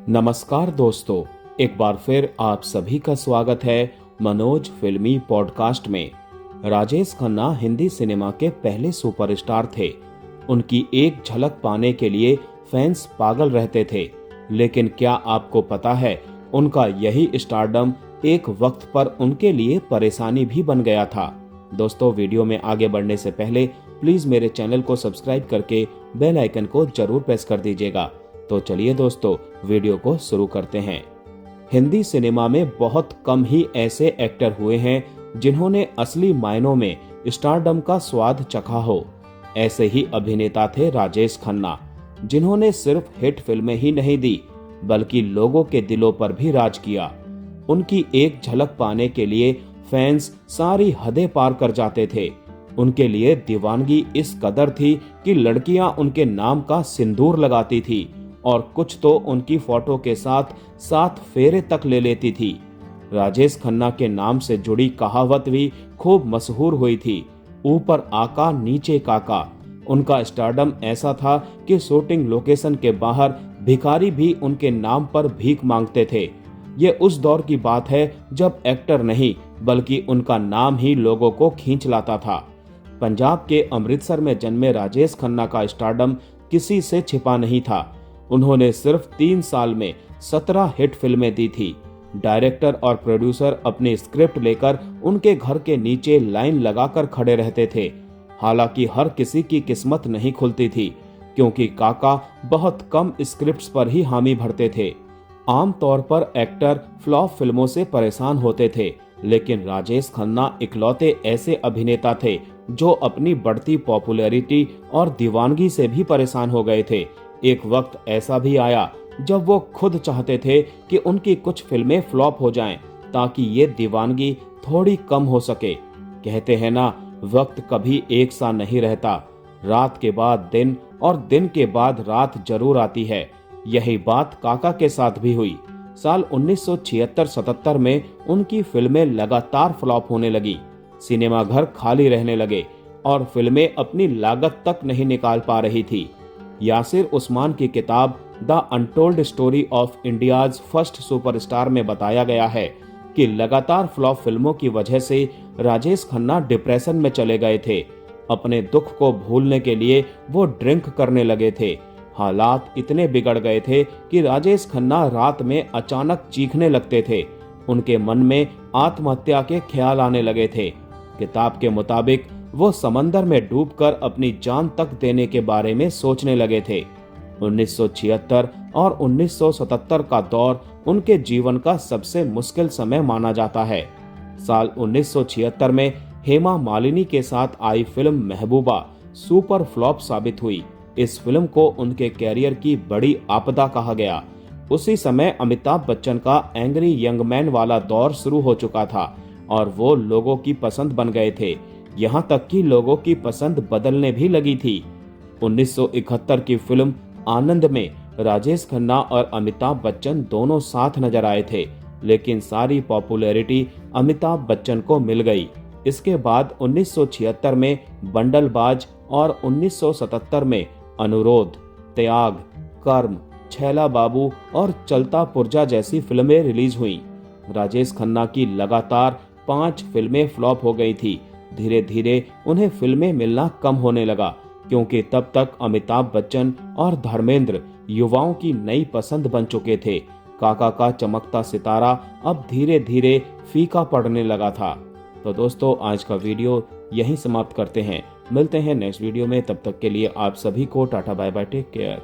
नमस्कार दोस्तों, एक बार फिर आप सभी का स्वागत है मनोज फिल्मी पॉडकास्ट में। राजेश खन्ना हिंदी सिनेमा के पहले सुपरस्टार थे। उनकी एक झलक पाने के लिए फैंस पागल रहते थे। लेकिन क्या आपको पता है, उनका यही स्टारडम एक वक्त पर उनके लिए परेशानी भी बन गया था। दोस्तों, वीडियो में आगे बढ़ने से पहले प्लीज मेरे चैनल को सब्सक्राइब करके बेल आइकन को जरूर प्रेस कर दीजिएगा। तो चलिए दोस्तों, वीडियो को शुरू करते हैं। हिंदी सिनेमा में बहुत कम ही ऐसे एक्टर हुए हैं जिन्होंने असली मायनों में स्टारडम का स्वाद चखा हो। ऐसे ही अभिनेता थे राजेश खन्ना, जिन्होंने सिर्फ हिट फिल्में ही नहीं दी बल्कि लोगों के दिलों पर भी राज किया। उनकी एक झलक पाने के लिए फैंस सारी हदें पार कर जाते थे। उनके लिए दीवानगी इस कदर थी कि लड़कियां उनके नाम का सिंदूर लगाती थी और कुछ तो उनकी फोटो के साथ 7 फेरे तक ले लेती थी। राजेश खन्ना के नाम से जुड़ी कहावत भी खूब मशहूर हुई थी, ऊपर आका नीचे काका। उनका स्टारडम ऐसा था कि शूटिंग लोकेशन के बाहर भिखारी भी उनके नाम पर भीख मांगते थे। ये उस दौर की बात है जब एक्टर नहीं बल्कि उनका नाम ही लोगों को खींच लाता था। पंजाब के अमृतसर में जन्मे राजेश खन्ना का स्टारडम किसी से छिपा नहीं था। उन्होंने सिर्फ 3 साल में 17 हिट फिल्में दी थी। डायरेक्टर और प्रोड्यूसर अपनी स्क्रिप्ट लेकर उनके घर के नीचे लाइन लगाकर खड़े रहते थे। हालांकि हर किसी की किस्मत नहीं खुलती थी, क्योंकि काका बहुत कम स्क्रिप्ट्स पर ही हामी भरते थे। आमतौर पर एक्टर फ्लॉप फिल्मों से परेशान होते थे, लेकिन राजेश खन्ना इकलौते ऐसे अभिनेता थे जो अपनी बढ़ती पॉपुलैरिटी और दीवानगी से भी परेशान हो गए थे। एक वक्त ऐसा भी आया जब वो खुद चाहते थे कि उनकी कुछ फिल्में फ्लॉप हो जाएं, ताकि ये दीवानगी थोड़ी कम हो सके। कहते हैं ना, वक्त कभी एक सा नहीं रहता। रात के बाद दिन और दिन के बाद रात जरूर आती है। यही बात काका के साथ भी हुई। साल 1976-77 में उनकी फिल्में लगातार फ्लॉप होने लगी। सिनेमा घर खाली रहने लगे और फिल्में अपनी लागत तक नहीं निकाल पा रही थी। यासिर उस्मान की किताब the untold story of India's first superstar में बताया गया है कि लगातार फ्लॉप फिल्मों की वजह से राजेश खन्ना डिप्रेशन में चले गए थे। अपने दुख को भूलने के लिए वो ड्रिंक करने लगे थे। हालात इतने बिगड़ गए थे कि राजेश खन्ना रात में अचानक चीखने लगते थे। उनके मन में आत्महत्या के ख्याल आने लगे थे। किताब के मुताबिक वो समंदर में डूबकर अपनी जान तक देने के बारे में सोचने लगे थे। 1976 और 1977 का दौर उनके जीवन का सबसे मुश्किल समय माना जाता है। साल 1976 में हेमा मालिनी के साथ आई फिल्म महबूबा सुपर फ्लॉप साबित हुई। इस फिल्म को उनके कैरियर की बड़ी आपदा कहा गया। उसी समय अमिताभ बच्चन का एंग्री यंग मैन वाला दौर शुरू हो चुका था और वो लोगों की पसंद बन गए थे। यहाँ तक कि लोगों की पसंद बदलने भी लगी थी। 1971 की फिल्म आनंद में राजेश खन्ना और अमिताभ बच्चन दोनों साथ नजर आए थे, लेकिन सारी पॉपुलैरिटी अमिताभ बच्चन को मिल गई। इसके बाद 1976 में बंडलबाज और 1977 में अनुरोध, त्याग, कर्म, छैला बाबू और चलता पुर्जा जैसी फिल्में रिलीज हुईं। राजेश खन्ना की लगातार 5 फिल्में फ्लॉप हो गई थी। धीरे धीरे उन्हें फिल्में मिलना कम होने लगा, क्योंकि तब तक अमिताभ बच्चन और धर्मेंद्र युवाओं की नई पसंद बन चुके थे। काका का चमकता सितारा अब धीरे धीरे फीका पड़ने लगा था। तो दोस्तों, आज का वीडियो यहीं समाप्त करते हैं। मिलते हैं नेक्स्ट वीडियो में। तब तक के लिए आप सभी को tata bye bye, take care.